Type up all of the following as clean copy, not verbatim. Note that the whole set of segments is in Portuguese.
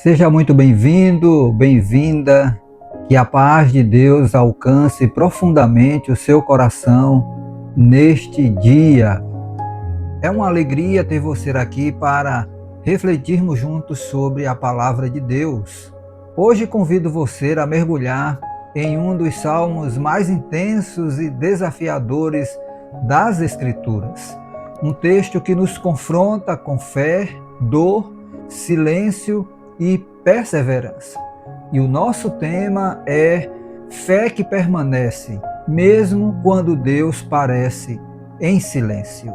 Seja muito bem-vindo, bem-vinda, que a paz de Deus alcance profundamente o seu coração neste dia. É uma alegria ter você aqui para refletirmos juntos sobre a palavra de Deus. Hoje convido você a mergulhar em um dos salmos mais intensos e desafiadores das Escrituras. Um texto que nos confronta com fé, dor, silêncio e perseverança. E o nosso tema é fé que permanece, mesmo quando Deus parece em silêncio.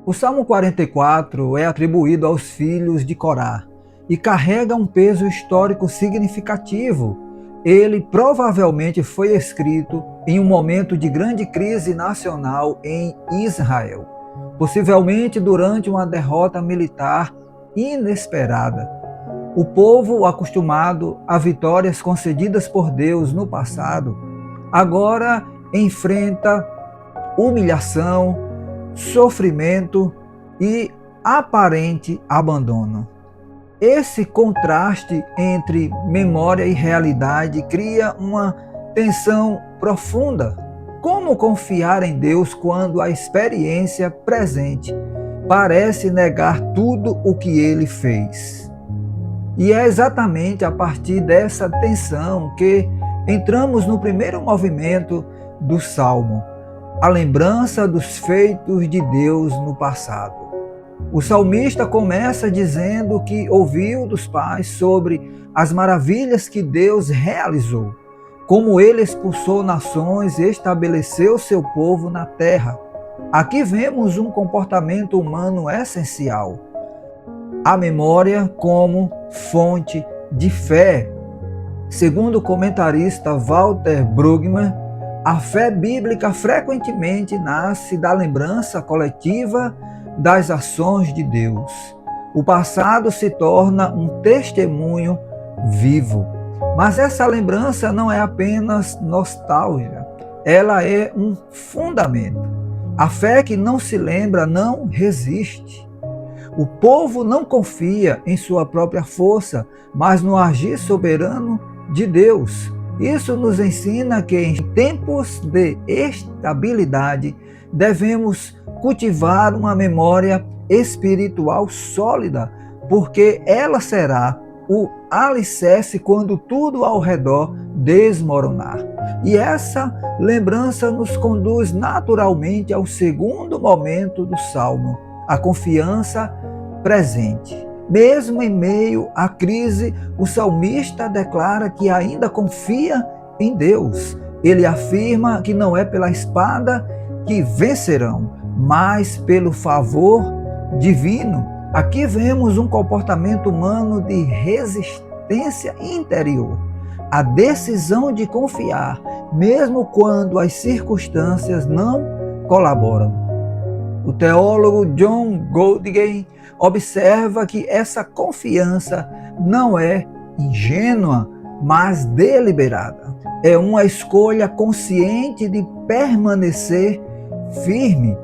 O Salmo 44 é atribuído aos filhos de Corá e carrega um peso histórico significativo. Ele provavelmente foi escrito em um momento de grande crise nacional em Israel, possivelmente durante uma derrota militar inesperada. O povo, acostumado a vitórias concedidas por Deus no passado, agora enfrenta humilhação, sofrimento e aparente abandono. Esse contraste entre memória e realidade cria uma tensão profunda. Como confiar em Deus quando a experiência presente parece negar tudo o que Ele fez? E é exatamente a partir dessa tensão que entramos no primeiro movimento do Salmo, a lembrança dos feitos de Deus no passado. O salmista começa dizendo que ouviu dos pais sobre as maravilhas que Deus realizou, como ele expulsou nações e estabeleceu seu povo na terra. Aqui vemos um comportamento humano essencial: a memória como fonte de fé. Segundo o comentarista Walter Brueggemann, a fé bíblica frequentemente nasce da lembrança coletiva das ações de Deus. O passado se torna um testemunho vivo. Mas essa lembrança não é apenas nostálgica, ela é um fundamento. A fé que não se lembra não resiste. O povo não confia em sua própria força, mas no agir soberano de Deus. Isso nos ensina que em tempos de estabilidade devemos cultivar uma memória espiritual sólida, porque ela será o alicerce quando tudo ao redor desmoronar. E essa lembrança nos conduz naturalmente ao segundo momento do Salmo, a confiança presente. Mesmo em meio à crise, o salmista declara que ainda confia em Deus. Ele afirma que não é pela espada que vencerão, mas pelo favor divino. Aqui vemos um comportamento humano de resistência interior, a decisão de confiar, mesmo quando as circunstâncias não colaboram. O teólogo John Golding observa que essa confiança não é ingênua, mas deliberada. É uma escolha consciente de permanecer firme.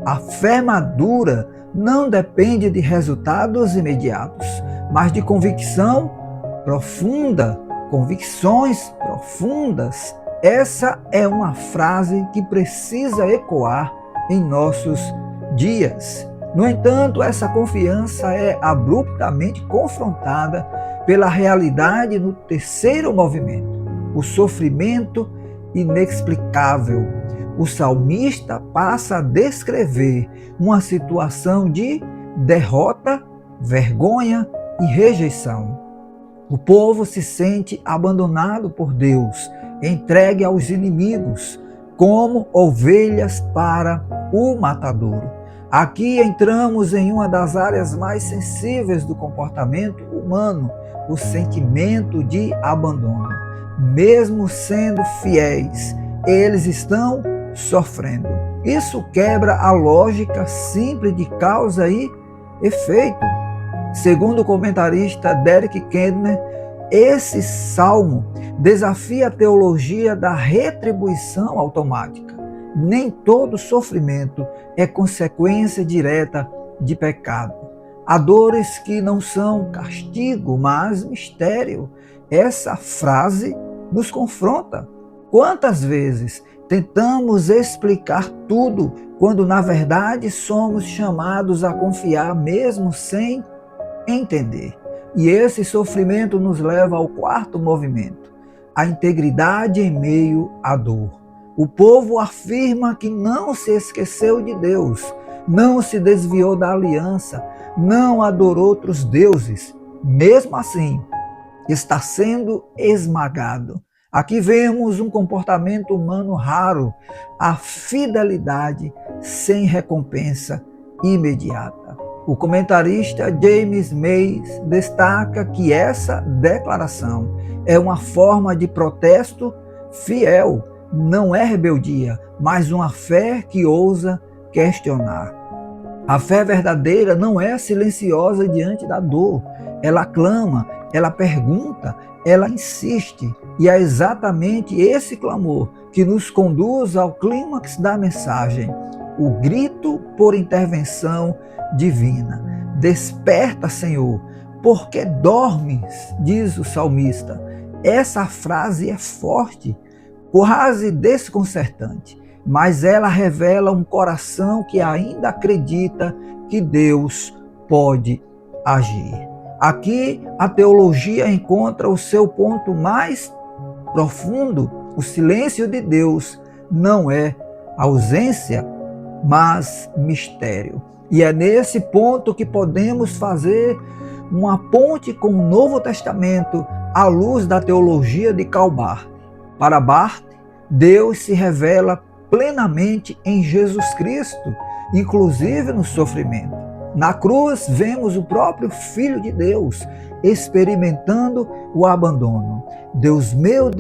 A fé madura não depende de resultados imediatos, mas de convicção profunda, convicções profundas. Essa é uma frase que precisa ecoar em nossos dias. No entanto, essa confiança é abruptamente confrontada pela realidade no terceiro movimento, o sofrimento inexplicável. O salmista passa a descrever uma situação de derrota, vergonha e rejeição. O povo se sente abandonado por Deus, entregue aos inimigos, como ovelhas para o matadouro. Aqui entramos em uma das áreas mais sensíveis do comportamento humano, o sentimento de abandono. Mesmo sendo fiéis, eles estão sofrendo. Isso quebra a lógica simples de causa e efeito. Segundo o comentarista Derek Kidner, esse salmo desafia a teologia da retribuição automática. Nem todo sofrimento é consequência direta de pecado. Há dores que não são castigo, mas mistério. Essa frase nos confronta. Quantas vezes tentamos explicar tudo, quando na verdade somos chamados a confiar mesmo sem entender? E esse sofrimento nos leva ao quarto movimento, a integridade em meio à dor. O povo afirma que não se esqueceu de Deus, não se desviou da aliança, não adorou outros deuses. Mesmo assim, está sendo esmagado. Aqui vemos um comportamento humano raro, a fidelidade sem recompensa imediata. O comentarista James Mays destaca que essa declaração é uma forma de protesto fiel, não é rebeldia, mas uma fé que ousa questionar. A fé verdadeira não é silenciosa diante da dor. Ela clama, ela pergunta, ela insiste. E é exatamente esse clamor que nos conduz ao clímax da mensagem, o grito por intervenção divina. Desperta, Senhor, porque dormes, diz o salmista. Essa frase é forte, quase desconcertante, mas ela revela um coração que ainda acredita que Deus pode agir. Aqui a teologia encontra o seu ponto mais profundo. O silêncio de Deus não é ausência, mas mistério. E é nesse ponto que podemos fazer uma ponte com o Novo Testamento à luz da teologia de Karl Barth. Para Barth, Deus se revela plenamente em Jesus Cristo, inclusive no sofrimento. Na cruz, vemos o próprio Filho de Deus experimentando o abandono. Deus meu,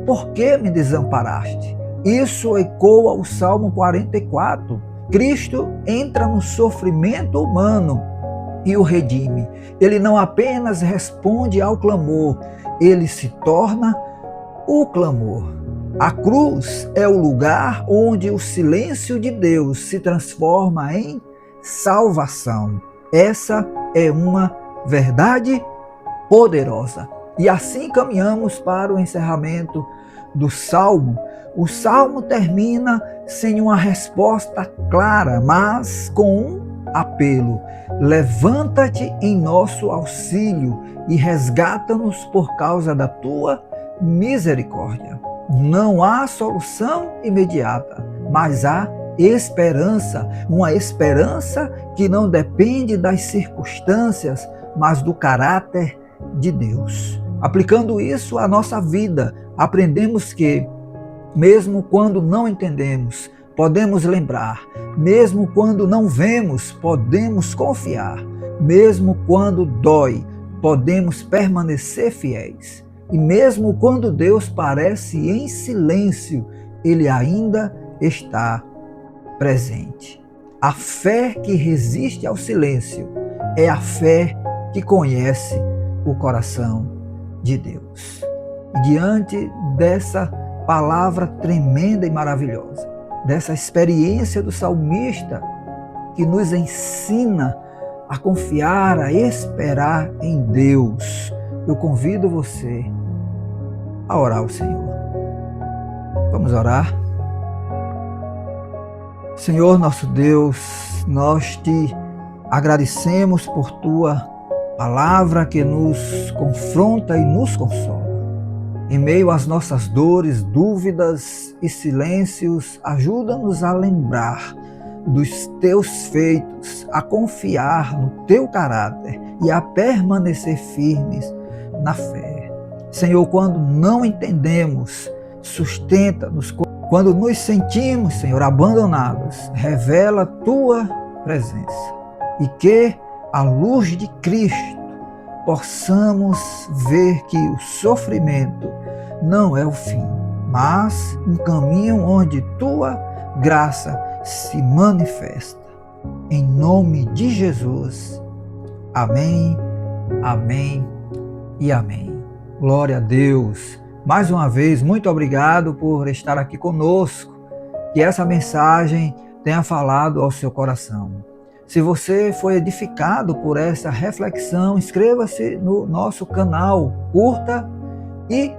por que me desamparaste? Isso ecoa o Salmo 44. Cristo entra no sofrimento humano e o redime. Ele não apenas responde ao clamor, ele se torna o clamor. A cruz é o lugar onde o silêncio de Deus se transforma em salvação. Essa é uma verdade poderosa. E assim caminhamos para o encerramento do Salmo. O Salmo termina sem uma resposta clara, mas com um apelo. Levanta-te em nosso auxílio e resgata-nos por causa da tua misericórdia. Não há solução imediata, mas há esperança, uma esperança que não depende das circunstâncias, mas do caráter de Deus. Aplicando isso à nossa vida, aprendemos que, mesmo quando não entendemos, podemos lembrar. Mesmo quando não vemos, podemos confiar. Mesmo quando dói, podemos permanecer fiéis. E mesmo quando Deus parece em silêncio, Ele ainda está presente. A fé que resiste ao silêncio é a fé que conhece o coração de Deus. E diante dessa palavra tremenda e maravilhosa, dessa experiência do salmista que nos ensina a confiar, a esperar em Deus, eu convido você a orar ao Senhor. Vamos orar? Senhor nosso Deus, nós te agradecemos por tua palavra que nos confronta e nos consola. Em meio às nossas dores, dúvidas e silêncios, ajuda-nos a lembrar dos teus feitos, a confiar no teu caráter e a permanecer firmes na fé. Senhor, quando não entendemos, sustenta-nos. Quando nos sentimos, Senhor, abandonados, revela a tua presença. E que, à luz de Cristo, possamos ver que o sofrimento não é o fim, mas um caminho onde tua graça se manifesta. Em nome de Jesus. Amém, amém e amém. Glória a Deus. Mais uma vez, muito obrigado por estar aqui conosco. Que essa mensagem tenha falado ao seu coração. Se você foi edificado por essa reflexão, inscreva-se no nosso canal, curta e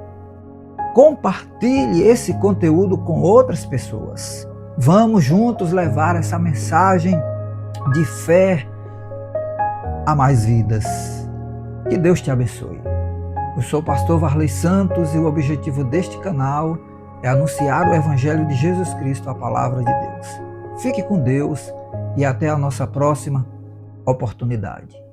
compartilhe esse conteúdo com outras pessoas. Vamos juntos levar essa mensagem de fé a mais vidas. Que Deus te abençoe. Eu sou o pastor Varley Santos e o objetivo deste canal é anunciar o Evangelho de Jesus Cristo, a palavra de Deus. Fique com Deus e até a nossa próxima oportunidade.